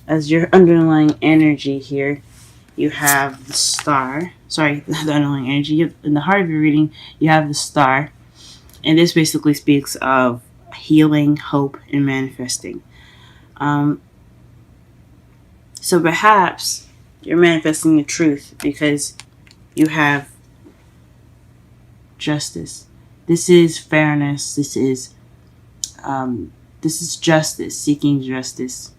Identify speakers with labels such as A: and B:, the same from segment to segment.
A: as your underlying energy here, you have the star. Sorry, the underlying energy. In the heart of your reading, you have the star. And this basically speaks of healing, hope, and manifesting. Um, so perhaps you're manifesting the truth because you have justice. This is fairness. This is justice, seeking justice,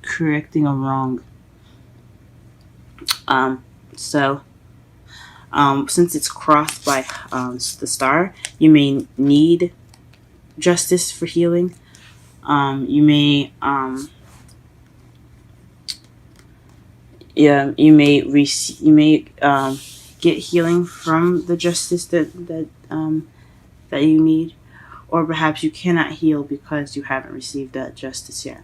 A: correcting a wrong. So since it's crossed by the star, you may need justice for healing. You may get healing from the justice that you need, or perhaps you cannot heal because you haven't received that justice yet.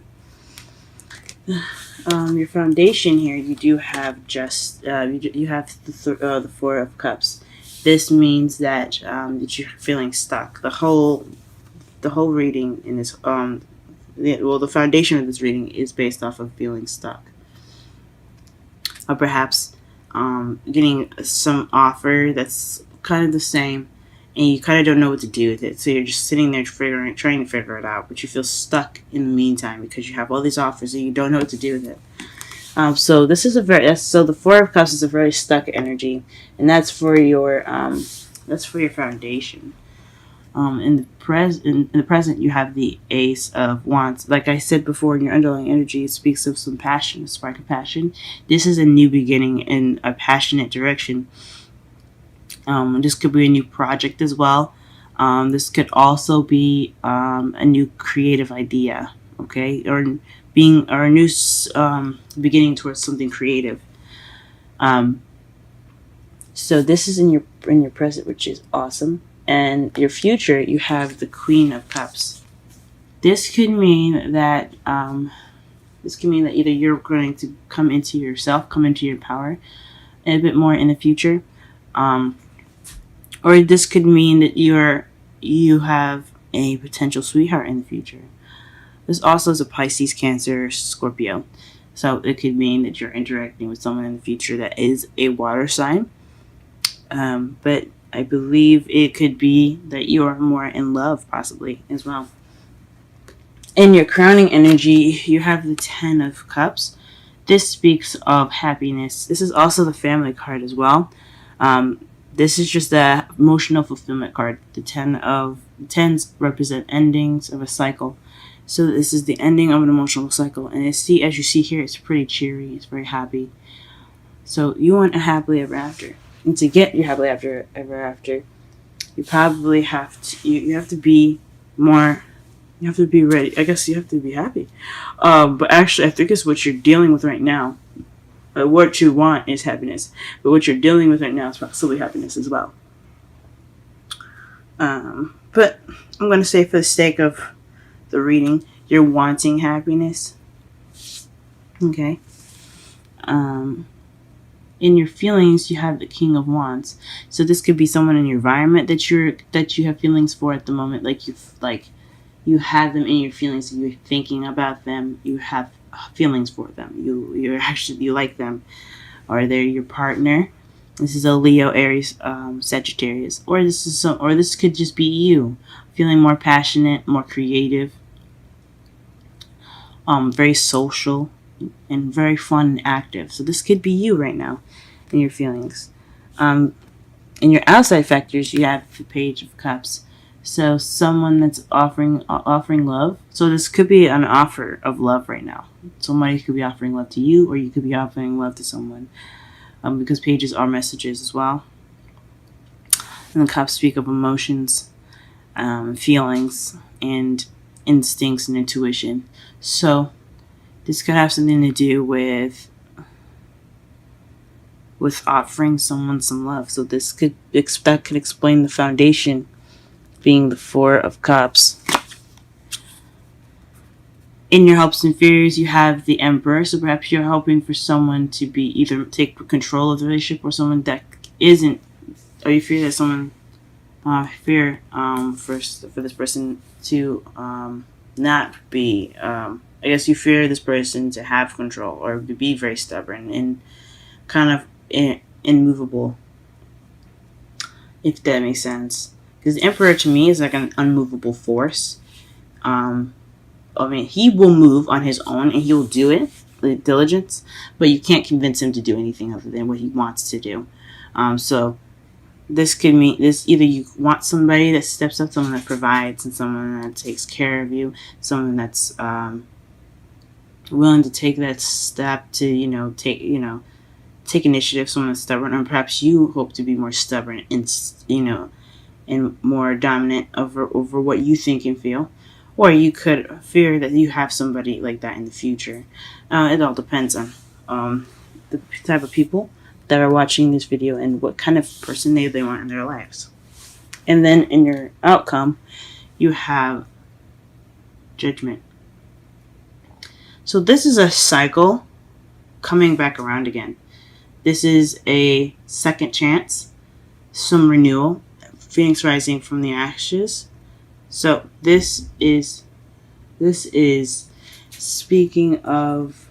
A: Your foundation here, you do have you have the Four of Cups. This means that that you're feeling stuck. The whole reading in this the foundation of this reading is based off of feeling stuck, or perhaps getting some offer that's kind of the same, and you kind of don't know what to do with it. So you're just sitting there trying to figure it out, but you feel stuck in the meantime because you have all these offers and you don't know what to do with it. So this is so the Four of Cups is a very stuck energy, and that's for your foundation. In the present, you have the Ace of Wands. Like I said before, in your underlying energy, it speaks of some passion, a spark of passion. This is a new beginning in a passionate direction. This could be a new project as well. This could also be a new creative idea, okay, or a new beginning towards something creative. So this is in your present, which is awesome. And your future, you have the Queen of Cups. This could mean that either you're going to come into yourself, come into your power a bit more in the future, or this could mean that you have a potential sweetheart in the future. This also is a Pisces, Cancer, Scorpio. So it could mean that you're interacting with someone in the future that is a water sign. But I believe it could be that you are more in love, possibly, as well. In your crowning energy, you have the Ten of Cups. This speaks of happiness. This is also the family card as well. This is just the emotional fulfillment card. The tens represent endings of a cycle. So this is the ending of an emotional cycle. And as you see here, it's pretty cheery. It's very happy. So you want a happily ever after. And to get your happily ever after, you probably have to you have to be more. You have to be ready. I guess you have to be happy. But actually, I think it's what you're dealing with right now. What you want is happiness, but what you're dealing with right now is possibly happiness as well. But I'm going to say, for the sake of the reading, you're wanting happiness. Okay. In your feelings, you have the King of Wands. So this could be someone in your environment that you have feelings for at the moment. You have them in your feelings. You're thinking about them. You have feelings for them. You like them, or they're your partner. This is a Leo, Aries, Sagittarius, or this could just be you feeling more passionate, more creative, very social, and very fun and active. So this could be you right now in your feelings. In your outside factors, you have the Page of Cups. So someone that's offering love. So this could be an offer of love right now. Somebody could be offering love to you, or you could be offering love to someone. Because pages are messages as well. And the cups speak of emotions, feelings, and instincts and intuition. So this could have something to do with offering someone some love. So this could explain the foundation being the Four of Cups. In your hopes and fears, you have the Emperor. So perhaps you're hoping for someone to be either take control of the relationship, or someone that isn't, or you fear that someone for this person to not be I guess you fear this person to have control or to be very stubborn and kind of immovable, if that makes sense. Because the Emperor to me is like an unmovable force. I mean, he will move on his own and he will do it with diligence, but you can't convince him to do anything other than what he wants to do. So this could mean this: either you want somebody that steps up, someone that provides, and someone that takes care of you, someone that's willing to take that step to take initiative, someone that's stubborn, or perhaps you hope to be more stubborn and more dominant over what you think and feel. Or you could fear that you have somebody like that in the future. It all depends on the type of people that are watching this video and what kind of person they want in their lives. And then in your outcome, you have Judgment. So this is a cycle coming back around again. This is a second chance, some renewal, Phoenix rising from the ashes. So this is speaking of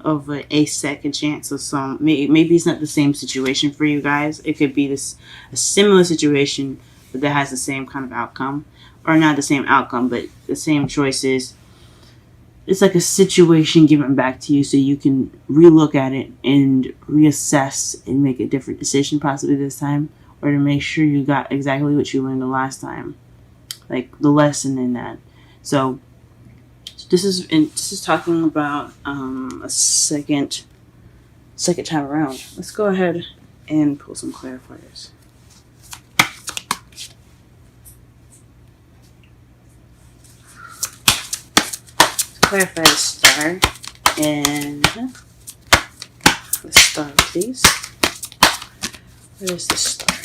A: a second chance of some. Maybe it's not the same situation for you guys. It could be a similar situation, but that has the same kind of outcome, or not the same outcome, but the same choices. It's like a situation given back to you, so you can relook at it and reassess and make a different decision possibly this time, or to make sure you got exactly what you learned the last time. Like the lesson in that. So this is talking about a second time around. Let's go ahead and pull some clarifiers. Let's clarify the star and the star, please. Where is the star?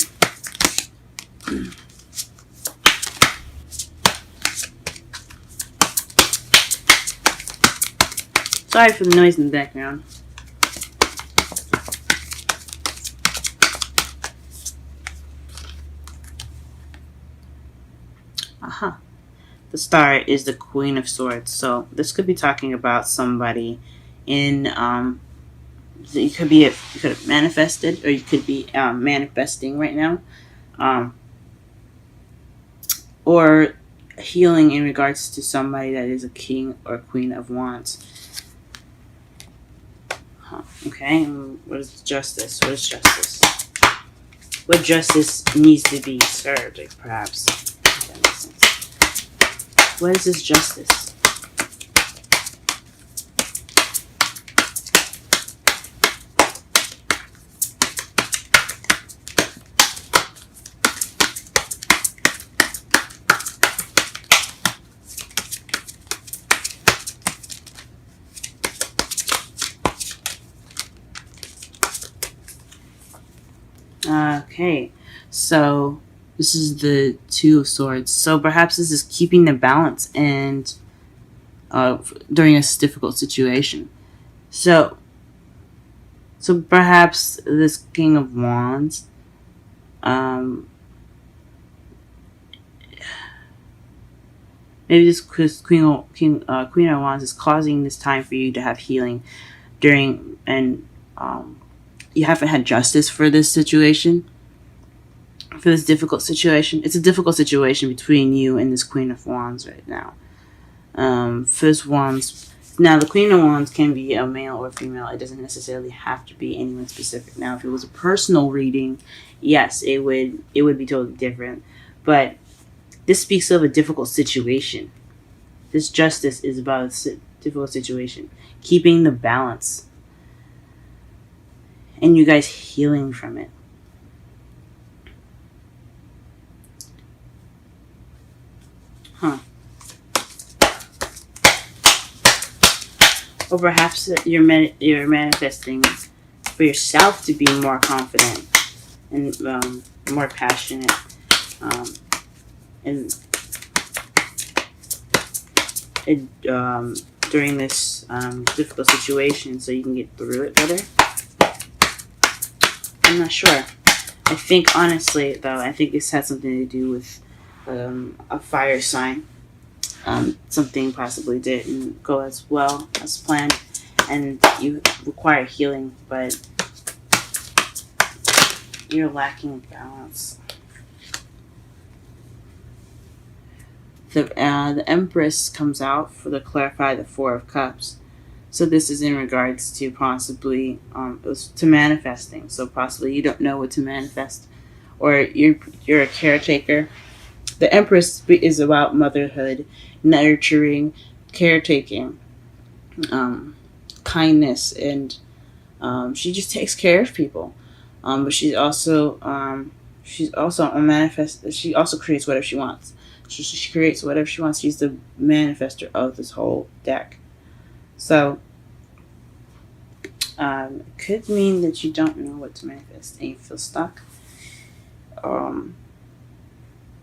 A: Sorry for the noise in the background. Aha. The star is the Queen of Swords. So this could be talking about somebody in you could have manifested, or you could be manifesting right now, or healing in regards to somebody that is a king or queen of wands. Okay, what is justice? What is justice? What justice needs to be served, like, perhaps. If that makes sense. What is this justice? Okay, so this is the Two of Swords. So perhaps this is keeping the balance and during a difficult situation. So perhaps this King of Wands, maybe this Queen of Wands is causing this time for you to have healing during, and you haven't had justice for this situation. For this difficult situation. It's a difficult situation between you and this Queen of Wands right now. First Wands. Now, the Queen of Wands can be a male or female. It doesn't necessarily have to be anyone specific. Now, if it was a personal reading, yes, it would be totally different. But this speaks of a difficult situation. This justice is about a difficult situation. Keeping the balance. And you guys healing from it. Or perhaps you're manifesting for yourself to be more confident and more passionate, and during this difficult situation, so you can get through it better. I'm not sure. I think, honestly, though, this has something to do with a fire sign. something possibly didn't go as well as planned, and you require healing, but you're lacking balance. The Empress comes out to clarify the Four of Cups. So this is in regards to possibly to manifesting. So possibly you don't know what to manifest, or you're a caretaker. The Empress is about motherhood, nurturing, caretaking, kindness, and she just takes care of people. But she's also a manifest. She also creates whatever she wants. She creates whatever she wants. She's the manifester of this whole deck. So it could mean that you don't know what to manifest and you feel stuck. Or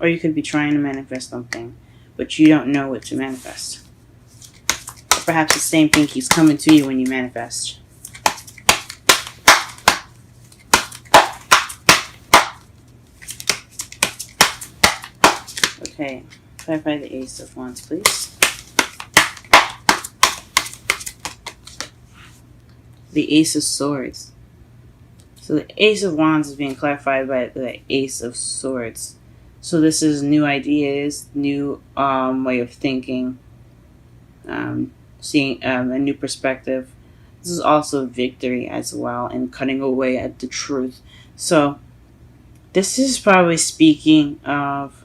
A: you could be trying to manifest something, but you don't know what to manifest. Or perhaps the same thing keeps coming to you when you manifest. Okay, clarify the Ace of Wands, please. The Ace of Swords. So the Ace of Wands is being clarified by the Ace of Swords. So this is new ideas, new way of thinking, seeing a new perspective. This is also victory as well, and cutting away at the truth. So this is probably speaking of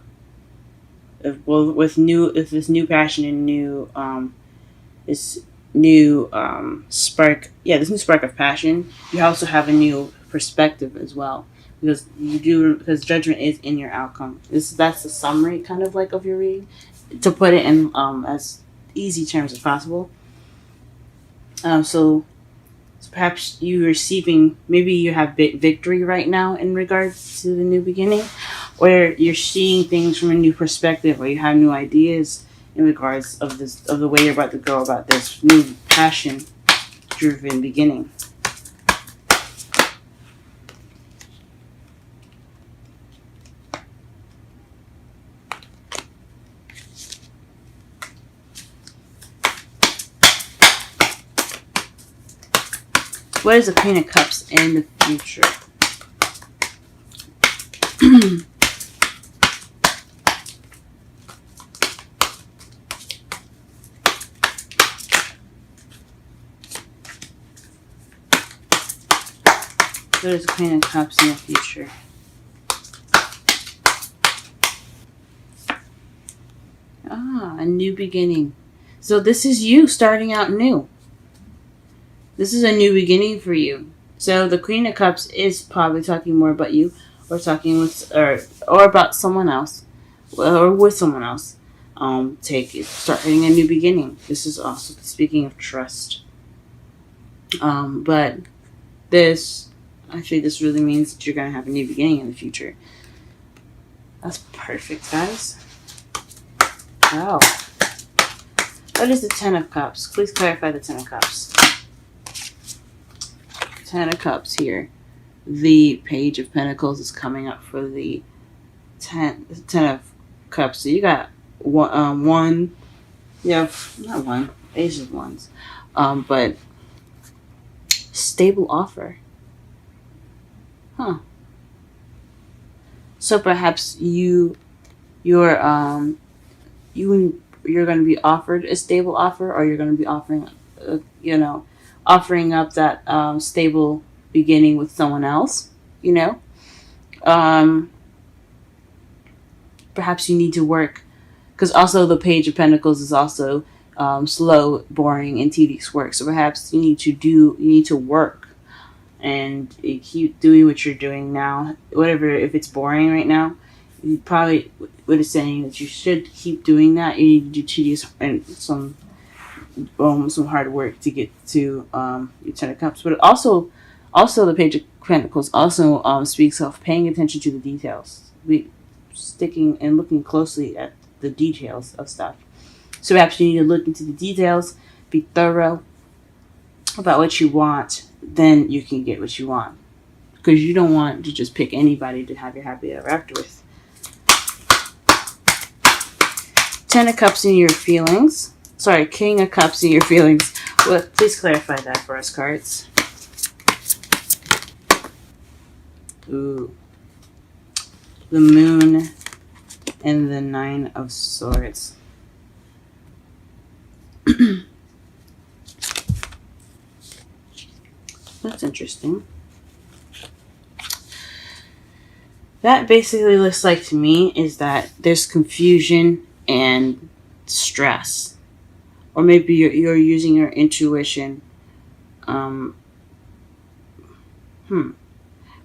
A: with this new passion and new this new spark. Yeah, this new spark of passion. You also have a new perspective as well, because judgment is in your outcome. That's the summary kind of like of your reading, to put it in as easy terms as possible. So perhaps maybe you have victory right now in regards to the new beginning, or you're seeing things from a new perspective, or you have new ideas in regards of the way you're about to go about this new passion driven beginning. What is the Queen of Cups in the future? What is the Queen of Cups in the future? A new beginning. So this is you starting out new. This is a new beginning for you. So the Queen of Cups is probably talking more about you, or talking with, or about someone else, or with someone else. Starting a new beginning. This is also speaking of trust. But this really means that you're gonna have a new beginning in the future. That's perfect, guys. Wow. What is the Ten of Cups? Please clarify the Ten of Cups. Ten of Cups here. The Page of Pentacles is coming up for the Ten of Cups. So you got one. Yeah, not one. Ace of Wands. But stable offer. Huh. So perhaps you're going to be offered a stable offer, or you're going to be offering, offering up that stable beginning with someone else. Perhaps you need to work, because also the Page of Pentacles is also slow, boring, and tedious work. So perhaps you need to work and keep doing what you're doing now. Whatever, if it's boring right now, you probably what it's saying that you should keep doing that. You need to do tedious and some hard work to get to your Ten of Cups. But also the Page of Pentacles also speaks of paying attention to the details. Sticking and looking closely at the details of stuff. So perhaps you need to look into the details, be thorough about what you want, then you can get what you want. Because you don't want to just pick anybody to have your happy ever after with. Ten of Cups in your feelings. Sorry, King of Cups in your feelings. Well, please clarify that for us, cards. Ooh. The Moon and the Nine of Swords. That's interesting. That basically looks like to me is that there's confusion and stress. Or maybe you're using your intuition. But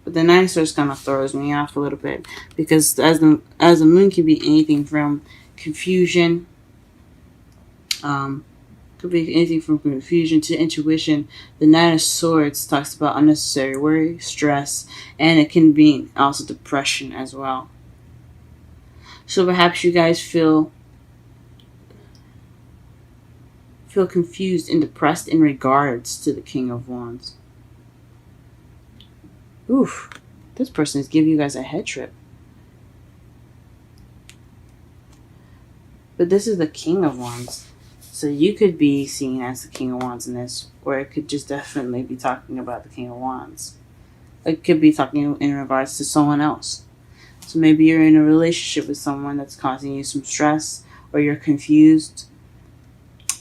A: the Nine of Swords kind of throws me off a little bit. Because as the moon can be anything from confusion. Could be anything from confusion to intuition. The Nine of Swords talks about unnecessary worry, stress, and it can be also depression as well. So perhaps you guys feel confused and depressed in regards to the King of Wands. Oof, this person is giving you guys a head trip. But this is the King of Wands. So you could be seen as the King of Wands in this, or it could just definitely be talking about the King of Wands. It could be talking in regards to someone else. So maybe you're in a relationship with someone that's causing you some stress, or you're confused,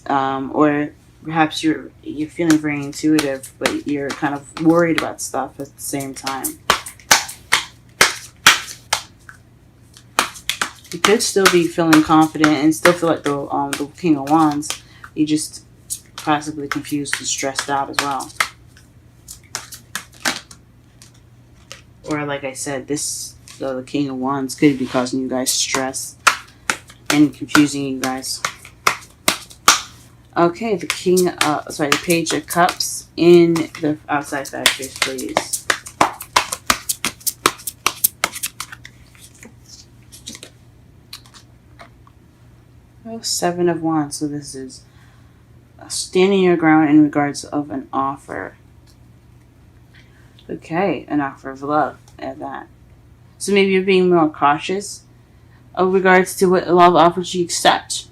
A: or perhaps you're feeling very intuitive, but you're kind of worried about stuff at the same time. You could still be feeling confident and still feel like the King of Wands. You just possibly confused and stressed out as well. Or like I said, the King of Wands could be causing you guys stress and confusing you guys. Okay, the Page of Cups in the outside factors, please. Seven of Wands. So this is standing your ground in regards of an offer. Okay, an offer of love at that. So maybe you're being more cautious of regards to what love offers you accept.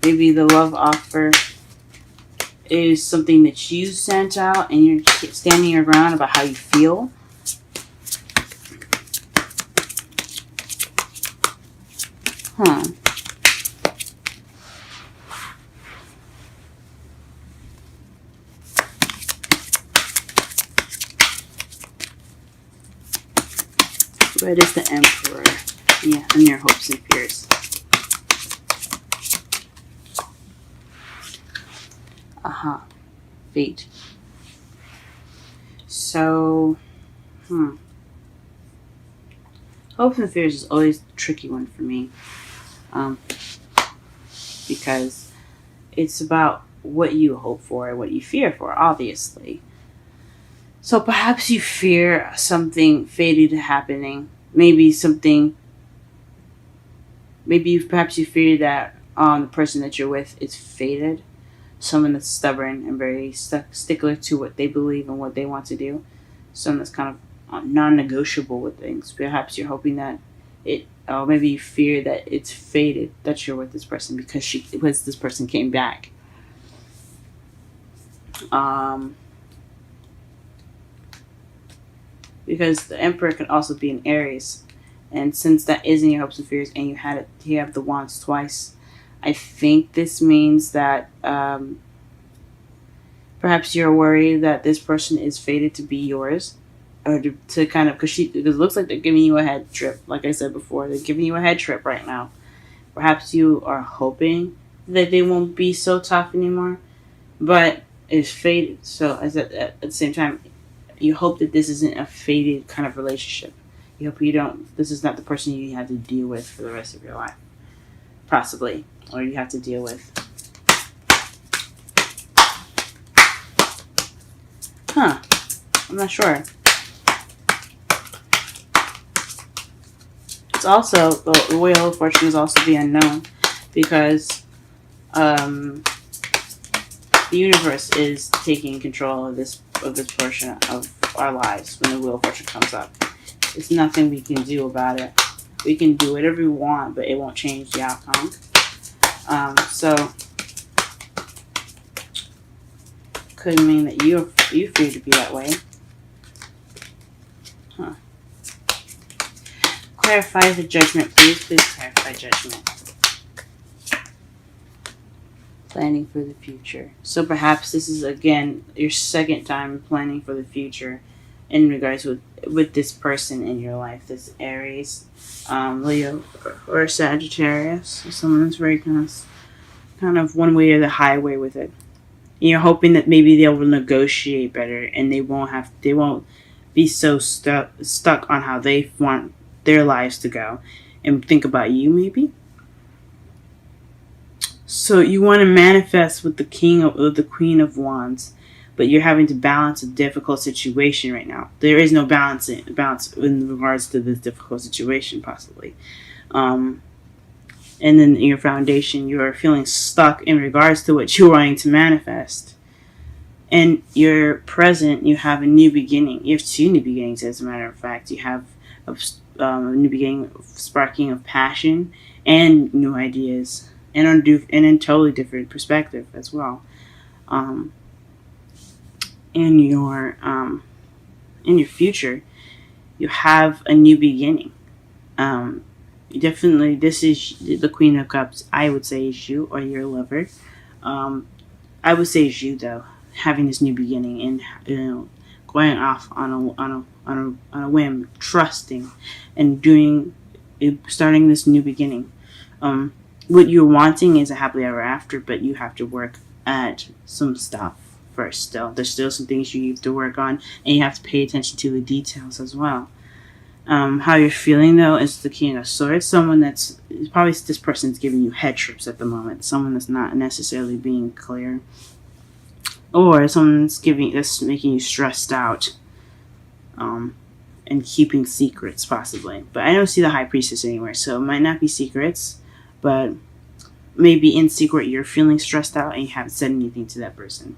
A: Maybe the love offer is something that you sent out and you're standing your ground about how you feel. Red is the Emperor. Yeah, and your hopes and fears. Fate. So, hopes and fears is always a tricky one for me. Because it's about what you hope for and what you fear for, obviously. So perhaps you fear something fated happening. Perhaps you fear that the person that you're with is fated. Someone that's stubborn and very stickler to what they believe and what they want to do. Someone that's kind of non-negotiable with things. Perhaps you're hoping that maybe you fear that it's fated that you're with this person because this person came back. Because the Emperor can also be an Aries, and since that is in your hopes and fears, and you have the Wands twice, I think this means that perhaps you're worried that this person is fated to be yours, or to kind of because it looks like they're giving you a head trip. Like I said before, they're giving you a head trip right now. Perhaps you are hoping that they won't be so tough anymore, but it's fated. So at the same time, you hope that this isn't a fated kind of relationship. You hope this is not the person you have to deal with for the rest of your life. Possibly. Or you have to deal with. I'm not sure. It's also, the Wheel of Fortune is also the unknown. Because the universe is taking control of this portion of our lives when the Wheel of Fortune comes up. There's nothing we can do about it. We can do whatever we want, but it won't change the outcome. So could mean that you feel to be that way. Huh. Clarify the judgment, please. Please clarify judgment. Planning for the future. So perhaps this is, again, your second time planning for the future in regards with this person in your life. This Aries, Leo, or Sagittarius. Someone that's very kind of one way or the highway with it. And you're hoping that maybe they will negotiate better and they won't be so stuck on how they want their lives to go and think about you maybe. So you want to manifest with the Queen of Wands, but you're having to balance a difficult situation right now. There is no balance in regards to this difficult situation, possibly. And then in your foundation, you are feeling stuck in regards to what you're wanting to manifest. And your present, you have a new beginning. You have two new beginnings, as a matter of fact. You have a new beginning, sparking of passion and new ideas. And in totally different perspective as well. In your future, you have a new beginning. Definitely, this is the Queen of Cups. I would say is you or your lover. I would say it's you though, having this new beginning and going off on a whim, trusting, and starting this new beginning. What you're wanting is a happily ever after, but you have to work at some stuff first still. There's still some things you have to work on, and you have to pay attention to the details as well. How you're feeling, though, is the King of Swords. Someone that's probably, this person's giving you head trips at the moment. Someone that's not necessarily being clear. Or someone that's making you stressed out. And keeping secrets, possibly. But I don't see the High Priestess anywhere, so it might not be secrets. But maybe in secret you're feeling stressed out and you haven't said anything to that person.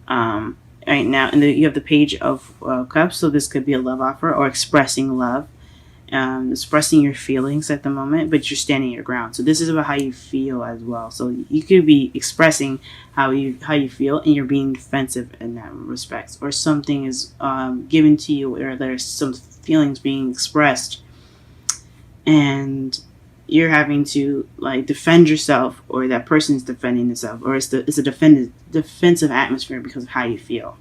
A: Right now, and you have the Page of Cups, so this could be a love offer or expressing love, expressing your feelings at the moment, but you're standing your ground. So this is about how you feel as well. So you could be expressing how you feel, and you're being defensive in that respect, or something is given to you, or there's some feelings being expressed, and you're having to defend yourself, or that person's defending themselves, or it's a defensive atmosphere because of how you feel.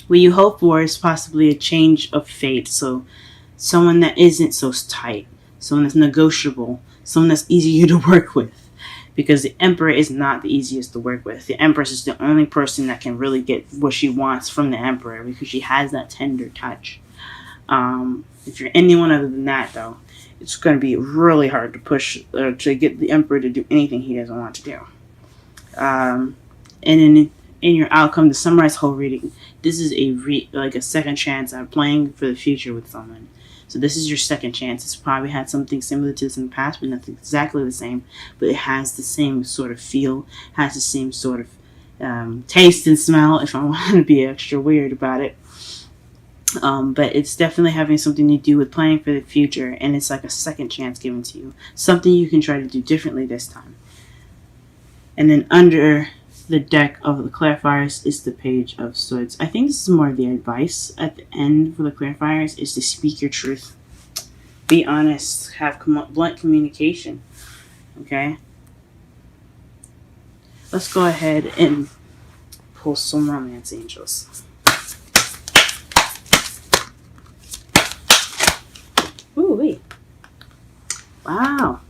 A: What you hope for is possibly a change of fate. So someone that isn't so tight, someone that's negotiable, someone that's easier to work with. Because the Emperor is not the easiest to work with. The Empress is the only person that can really get what she wants from the Emperor, because she has that tender touch. If you're anyone other than that, though, it's going to be really hard to push to get the Emperor to do anything he doesn't want to do. And in your outcome, to summarize whole reading, this is a second chance at playing for the future with someone. So this is your second chance. It's probably had something similar to this in the past, but nothing exactly the same. But it has the same sort of feel, has the same sort of taste and smell, if I want to be extra weird about it. But it's definitely having something to do with planning for the future, and it's like a second chance given to you. Something you can try to do differently this time. And then under the deck of the clarifiers is the Page of Swords. I think this is more of the advice at the end for the clarifiers, is to speak your truth. Be honest. Have blunt communication. Okay? Let's go ahead and pull some romance angels. Ooh, wait. Wow.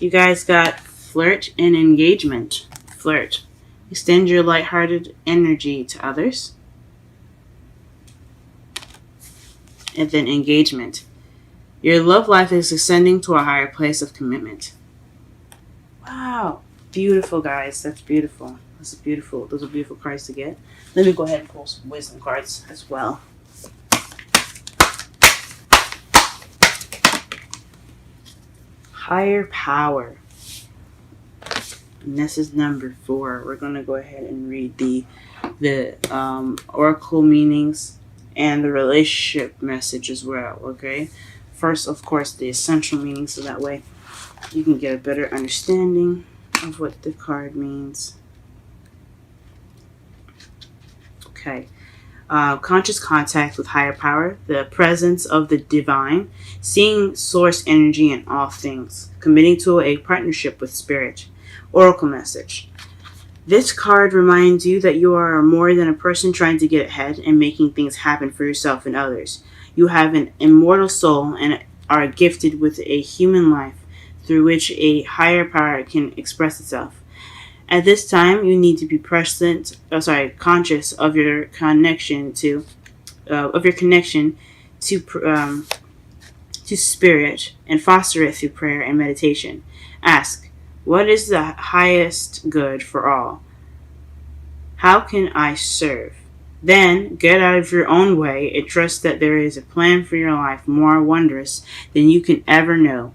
A: You guys got flirt and engagement. Flirt. Extend your lighthearted energy to others. And then engagement. Your love life is ascending to a higher place of commitment. Wow. Beautiful, guys. That's beautiful. Those are beautiful cards to get. Let me go ahead and pull some wisdom cards as well. Higher power. And this is number 4. We're going to go ahead and read the oracle meanings and the relationship message as well, okay? first, of course, the essential meaning, so that way you can get a better understanding of what the card means. Okay. Conscious contact with higher power, the presence of the divine, seeing source energy in all things, committing to a partnership with spirit. Oracle message. This card reminds you that you are more than a person trying to get ahead and making things happen for yourself and others. You have an immortal soul and are gifted with a human life through which a higher power can express itself. At this time, you need to be conscious of your connection to spirit, and foster it through prayer and meditation. Ask, what is the highest good for all? How can I serve? Then get out of your own way and trust that there is a plan for your life more wondrous than you can ever know.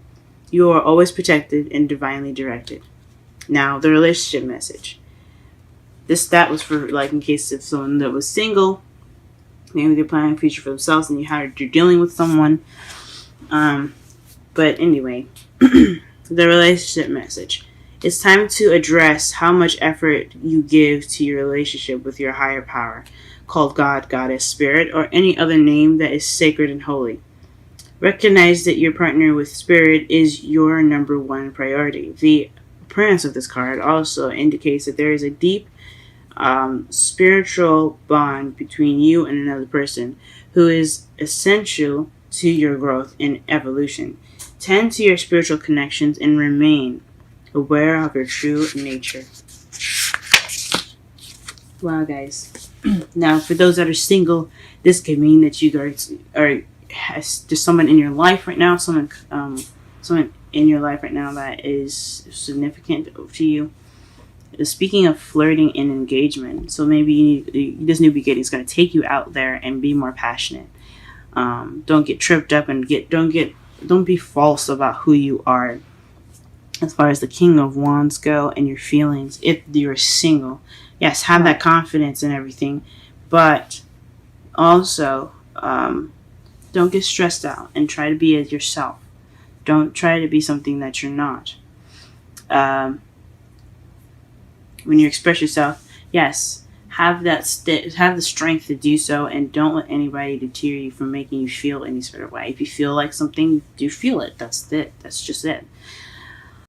A: You are always protected and divinely directed. Now, the relationship message. That was for, like, in case of someone that was single, maybe they're planning a future for themselves and you're dealing with someone. But anyway, the relationship message. It's time to address how much effort you give to your relationship with your higher power, called God, Goddess, Spirit, or any other name that is sacred and holy. Recognize that your partner with Spirit is your number one priority. The appearance of this card also indicates that there is a deep spiritual bond between you and another person who is essential to your growth and evolution. Tend to your spiritual connections and remain aware of your true nature. Wow, guys. Now, for those that are single, this could mean that you guys there's someone in your life right now, someone in your life right now that is significant to you. Speaking of flirting and engagement, so maybe this new beginning is going to take you out there and be more passionate. Don't get tripped up and don't be false about who you are as far as the King of Wands go and your feelings. If you're single, yes, have that confidence and everything, but also don't get stressed out and try to be as yourself. Don't try to be something that you're not. When you express yourself, yes, have the strength to do so, and don't let anybody deter you from making you feel any sort of way. If you feel like something, do feel it. That's it. That's just it.